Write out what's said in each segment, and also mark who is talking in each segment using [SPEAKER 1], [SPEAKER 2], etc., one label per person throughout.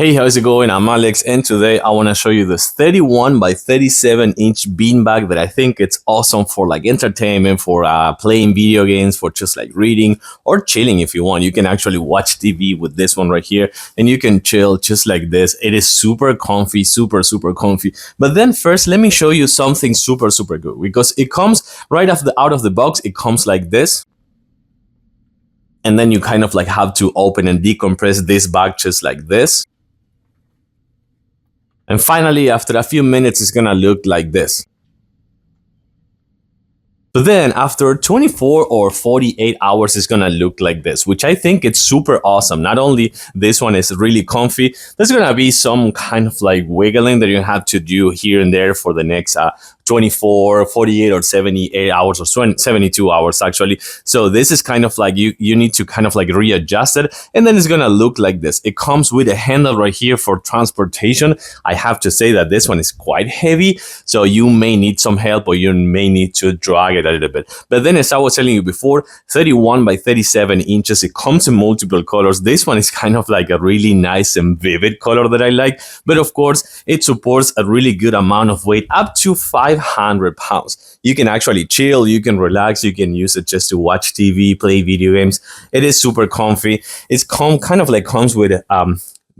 [SPEAKER 1] Hey, how's it going? I'm Alex, and today I want to show you this 31 by 37 inch beanbag that I think it's awesome for like entertainment, for playing video games, for just like reading or chilling if you want. You can actually watch TV with this one right here, and you can chill just like this. It is super comfy, super comfy. But then first, let me show you something super good because it comes right out of the box. It comes like this. And then you kind of like have to open and decompress this bag just like this. And finally, after a few minutes, it's gonna look like this. But then after 24 or 48 hours, it's gonna look like this, which I think it's super awesome. Not only this one is really comfy, there's gonna be some kind of like wiggling that you have to do here and there for the next 24, 48, or 78 hours, or 72 hours actually. So this is kind of like you need to kind of like readjust it, and then it's gonna look like this. It comes with a handle right here for transportation. I have to say that this one is quite heavy, so you may need some help, or you may need to drag it a little bit. But then, as I was telling you before, 31 by 37 inches, it comes in multiple colors. This one is kind of like a really nice and vivid color that I like, but of course it supports a really good amount of weight, up to 500 pounds. You can actually chill, you can relax, you can use it just to watch TV, play video games. It is super comfy. It's kind of like comes with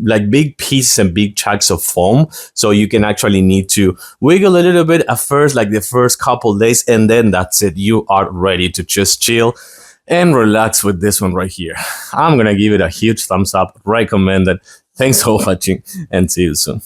[SPEAKER 1] like big pieces and big chunks of foam, so you can actually need to wiggle a little bit at first, like the first couple days, and then that's it. You are ready to just chill and relax with this one right here. I'm gonna give it a huge thumbs up, recommend it. Thanks for watching, and see you soon.